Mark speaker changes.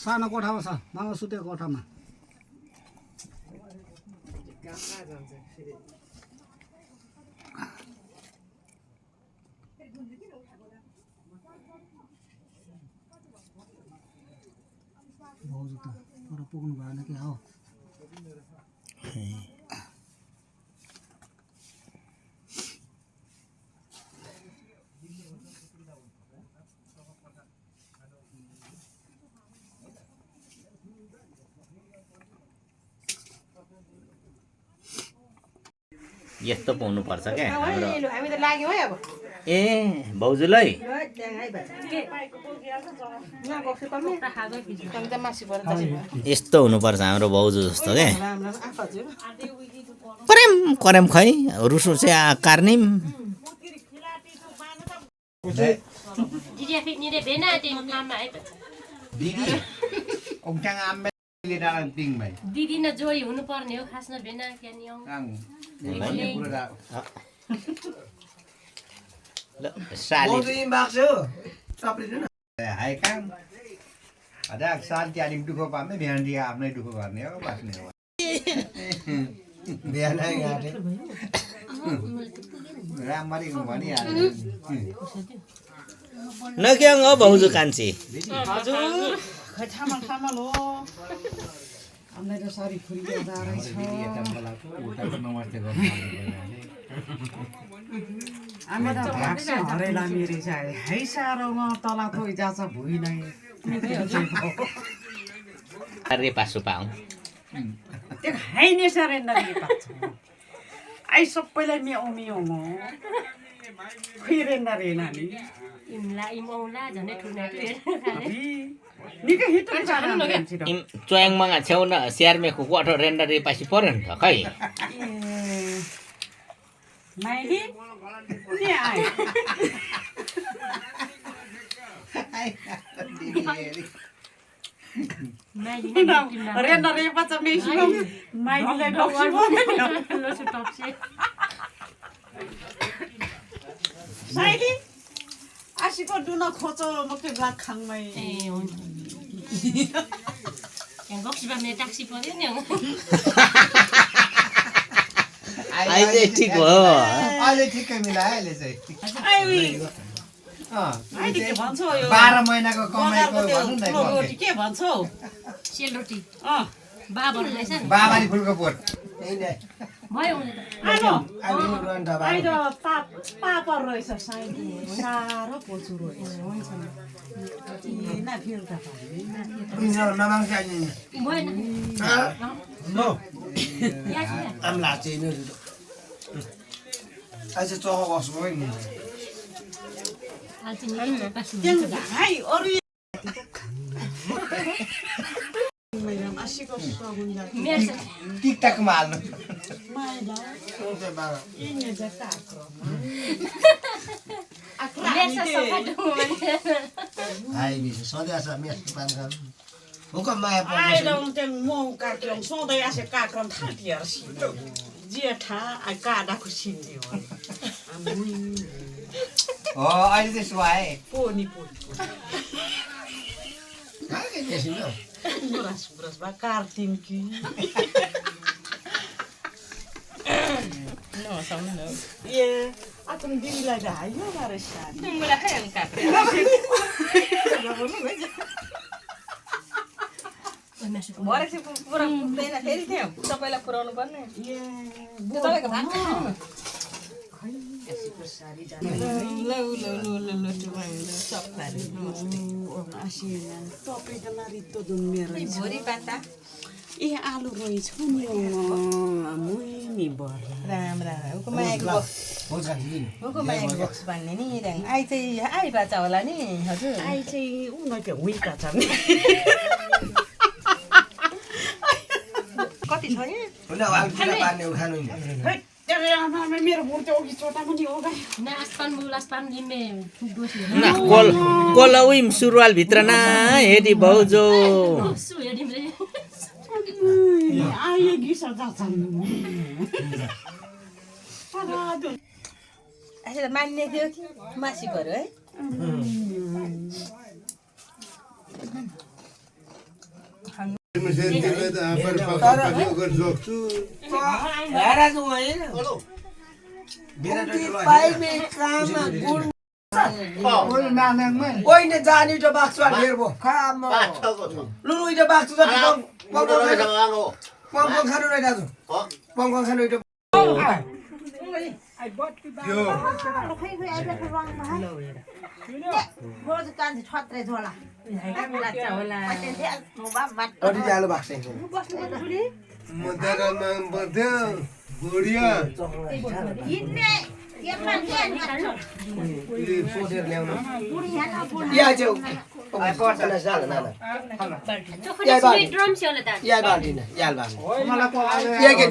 Speaker 1: सानो कोठामा छ मामा सुतेको कोठामा भाउजू त पर पुग्नु भएन कि हो
Speaker 2: यस्तो पाउनु पर्छ क्या
Speaker 3: हामी त लाग्यौ है अब
Speaker 2: ए भाउजूलाई यस्तो हुनुपर्छ हाम्रो भाउजू जस्तो क्या करेम करेम खै रुसो चाहिँ कार्निम
Speaker 4: दिदी न जोडी हुनु पर्ने हो खासमा भेना क्यानियौ
Speaker 5: शान्ति अलिक दुःख पार्ने बिहान दिए आफ्नै दुःख गर्ने हो बाँच्ने हो बिहानै राम्ररी भनिहाल्नु
Speaker 2: नक्याङ हो भाउजू कान्छी
Speaker 1: हजुर खै थामल हो हामीलाई त सारी खुरी जाँदा रहेछ हामी त भाग्छ हरेला मेरे चाहिँ है सारोमा तला तो इजाजा भुइ नै
Speaker 2: अरे पासो पाऊ
Speaker 1: त्यो है नि सरेन्डर के पाछ आई सबैलाई मियाउ मियाउ म खिरेन्डर हे नानी
Speaker 4: इमला इमौला झनै ठुना
Speaker 1: निकै हिट हुन्छ
Speaker 2: चोयाङ मगा छेउ न स्यारमे खुको अठो रेन्डर पासी पर्यो नि त खै
Speaker 1: माइली नि आइ रेन्डर हे बच्चा मेसी माइलीलाई डक्सी भन्यो साइली आशीको दुन खोचो मके भात खाङमै
Speaker 4: ए हुन्छ यहाँ बक्सीमा मेरो ट्याक्सी पर्यो नि
Speaker 2: अहिले ठिक हो
Speaker 5: अहिले ठिकै मिलायो अहिले चाहिँ 12 महिनाको कमाइको भन्नु न
Speaker 1: रोटी के भन्छौ
Speaker 4: सेलरोटी बाबाहरु रहेछ नि
Speaker 5: बाबारी फुलको पोट
Speaker 4: भयो उनी त
Speaker 1: आइलो पापर रहेछ साइली सारो पोचु रहेछ हुन्छ ना फिर्ता
Speaker 5: नमाङ चाहिँ
Speaker 4: भएन
Speaker 5: नो
Speaker 4: यहाँ छ
Speaker 5: आमला चाहिँ नि अहिले चहो बस्नु नि
Speaker 4: आज नि पासु
Speaker 1: हाई अरु मैडम आशीको सगुन जा
Speaker 4: मेरो
Speaker 5: टिकटकमा हाल्नु
Speaker 1: माइला
Speaker 5: सोचे बाबा
Speaker 1: इन्ने जस्ता
Speaker 4: मेसा सफा डुमन
Speaker 5: हाई बिस सधैँ छ मेस पान खानु हुकम माया पर्छ
Speaker 1: I don't think mong kakyong so they as a kakron tatier si जेठा आ काडा खुसिन्दी हो
Speaker 5: हो अहिले चाहिँ सुहाए
Speaker 1: पोनी
Speaker 5: के देसिनो
Speaker 1: मुरास बा कार्तिम कि
Speaker 3: No, sauna no.
Speaker 1: ए आतम दिदीलाई त हाइयो मारे सारी
Speaker 3: Mula hayang ka. भरे चाहिँ पुरा पुग्दैन फेरि थियो सबैलाई पुऱ्याउनु पर्ने
Speaker 1: ए
Speaker 3: तपाईँको भात खानु
Speaker 1: सारी
Speaker 3: सबलाई
Speaker 1: आसिना टपे त मारितो दुन मेरो
Speaker 3: भोरी पाता
Speaker 1: ए आलु रहेछ नि मुइनी बर
Speaker 3: राम राम उको मायाको बक्स भन्ने नि आई चाहिँ आई बाचा होला नि हजुर
Speaker 1: आई चाहिँ उनीहरूको हुइका छ नि
Speaker 3: कति छ नि
Speaker 1: मेरो मुर्ते ओगी चोटा पनि हो गए
Speaker 4: नास्पान मुलास्पान लिमे दोस्रो
Speaker 2: ना कोल उइम सुरुवाल भित्र ना हेडी भाउजू
Speaker 4: सु हेडिमले
Speaker 1: आयो गिसा जाछन्
Speaker 3: अहिले त मान्ने थियो कि मासिकहरू है
Speaker 5: ओइने जानी जो बाक्सवा ढेर भो लुलु इटा बाक्सु जति पङ खानु नै दाजु पङ खानु इटा अडी जालो बाक्स या जो पर्सना जाल नाना
Speaker 4: चोखरी ड्रम छ होला त
Speaker 5: या बाल्टिन या बाल्टिन या के